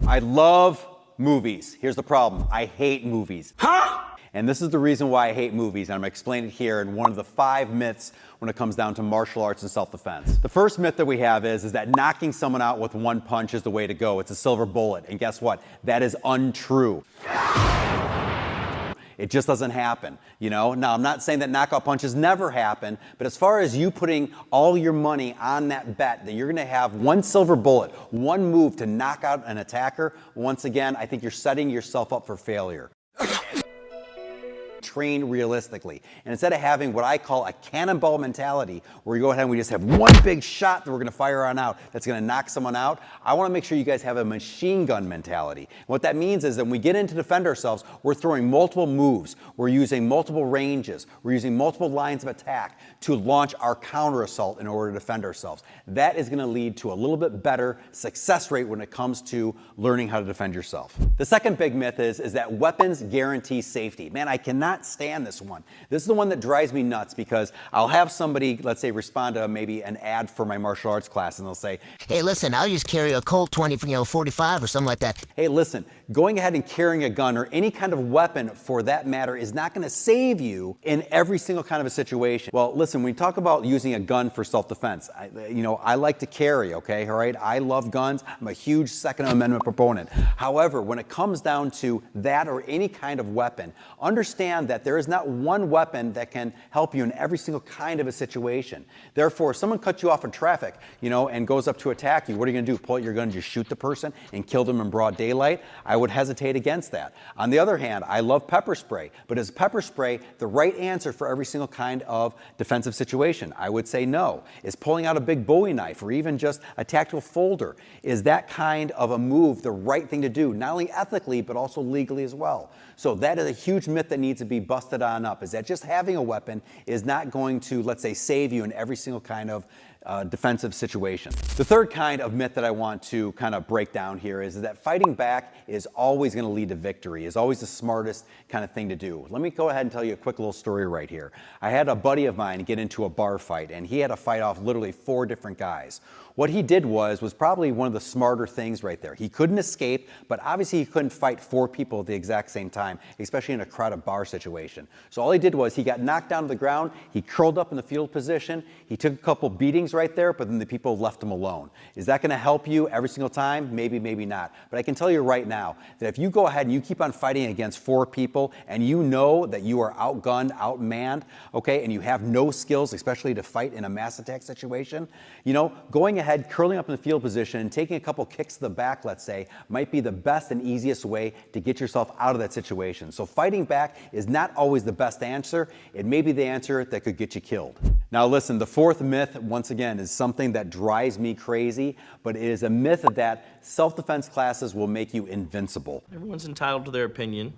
I love movies. Here's the problem. I hate movies. Huh? And this is the reason why I hate movies, and I'm going to explain it here in one of the 5 myths when it comes down to martial arts and self-defense. The first myth that we have is that knocking someone out with one punch is the way to go. It's a silver bullet. And guess what? That is untrue. It just doesn't happen, you know? Now, I'm not saying that knockout punches never happen, but as far as you putting all your money on that bet that you're gonna have one silver bullet, one move to knock out an attacker, once again, I think you're setting yourself up for failure. Train realistically. And instead of having what I call a cannonball mentality, where you go ahead and we just have one big shot that we're gonna fire on out that's gonna knock someone out, I wanna make sure you guys have a machine gun mentality. And what that means is that when we get in to defend ourselves, we're throwing multiple moves, we're using multiple ranges, we're using multiple lines of attack to launch our counter assault in order to defend ourselves. That is gonna lead to a little bit better success rate when it comes to learning how to defend yourself. The second big myth is that weapons guarantee safety. Man, I cannot stand this one. This is the one that drives me nuts because I'll have somebody, let's say, respond to maybe an ad for my martial arts class, and they'll say, "Hey, listen, I'll just carry a Colt 45 or something like that." Hey, listen, going ahead and carrying a gun or any kind of weapon for that matter is not going to save you in every single kind of a situation. Well, listen, when you talk about using a gun for self-defense, I like to carry, okay, all right? I love guns. I'm a huge Second Amendment proponent. However, when it comes down to that or any kind of weapon, understand that there is not one weapon that can help you in every single kind of a situation. Therefore, if someone cuts you off in traffic, and goes up to attack you, what are you going to do? Pull out your gun and just shoot the person and kill them in broad daylight? I would hesitate against that. On the other hand, I love pepper spray, but is pepper spray the right answer for every single kind of defensive situation? I would say no. Is pulling out a big Bowie knife or even just a tactical folder, is that kind of a move the right thing to do, not only ethically, but also legally as well? So that is a huge myth that needs to be busted on up, is that just having a weapon is not going to, let's say, save you in every single kind of defensive situation. The third kind of myth that I want to kind of break down here is that fighting back is always going to lead to victory, is always the smartest kind of thing to do. Let me go ahead and tell you a quick little story right here. I had a buddy of mine get into a bar fight, and he had to fight off literally 4 different guys. What he did was probably one of the smarter things right there. He couldn't escape, but obviously he couldn't fight 4 people at the exact same time, especially in a crowded bar situation. So all he did was he got knocked down to the ground, he curled up in the fetal position, he took a couple beatings right there, but then the people left him alone. Is that going to help you every single time? Maybe, maybe not. But I can tell you right now that if you go ahead and you keep on fighting against 4 people and you know that you are outgunned, outmanned, okay, and you have no skills, especially to fight in a mass attack situation, going ahead, curling up in the fetal position and taking a couple kicks to the back, let's say, might be the best and easiest way to get yourself out of that situation. So fighting back is not always the best answer. It may be the answer that could get you killed. Now listen, the fourth myth, once again, is something that drives me crazy, but it is a myth that self-defense classes will make you invincible. Everyone's entitled to their opinion.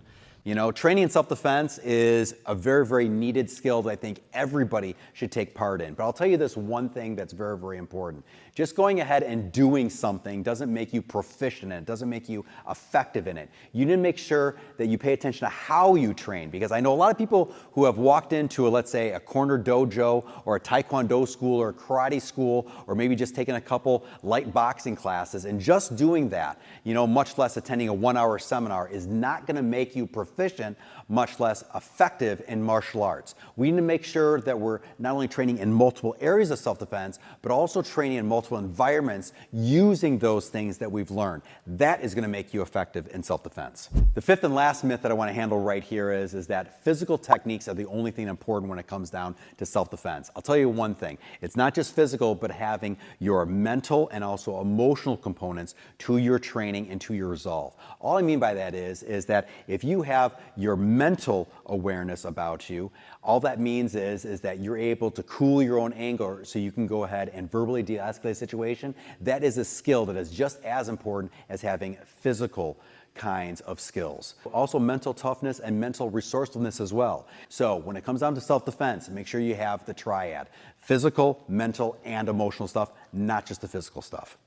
Training in self-defense is a very, very needed skill that I think everybody should take part in. But I'll tell you this one thing that's very, very important. Just going ahead and doing something doesn't make you proficient in it, doesn't make you effective in it. You need to make sure that you pay attention to how you train, because I know a lot of people who have walked into, let's say, a corner dojo or a taekwondo school or a karate school, or maybe just taking a couple light boxing classes, and just doing that, much less attending a 1-hour seminar, is not going to make you proficient, much less effective in martial arts. We need to make sure that we're not only training in multiple areas of self-defense, but also training in multiple environments using those things that we've learned. That is going to make you effective in self-defense. The fifth and last myth that I want to handle right here is that physical techniques are the only thing important when it comes down to self-defense. I'll tell you one thing. It's not just physical, but having your mental and also emotional components to your training and to your resolve. All I mean by that is that if you have your mental awareness about you, all that means is that you're able to cool your own anger so you can go ahead and verbally de-escalate a situation. That is a skill that is just as important as having physical kinds of skills. Also mental toughness and mental resourcefulness as well. So when it comes down to self-defense, make sure you have the triad: physical, mental, and emotional stuff, not just the physical stuff.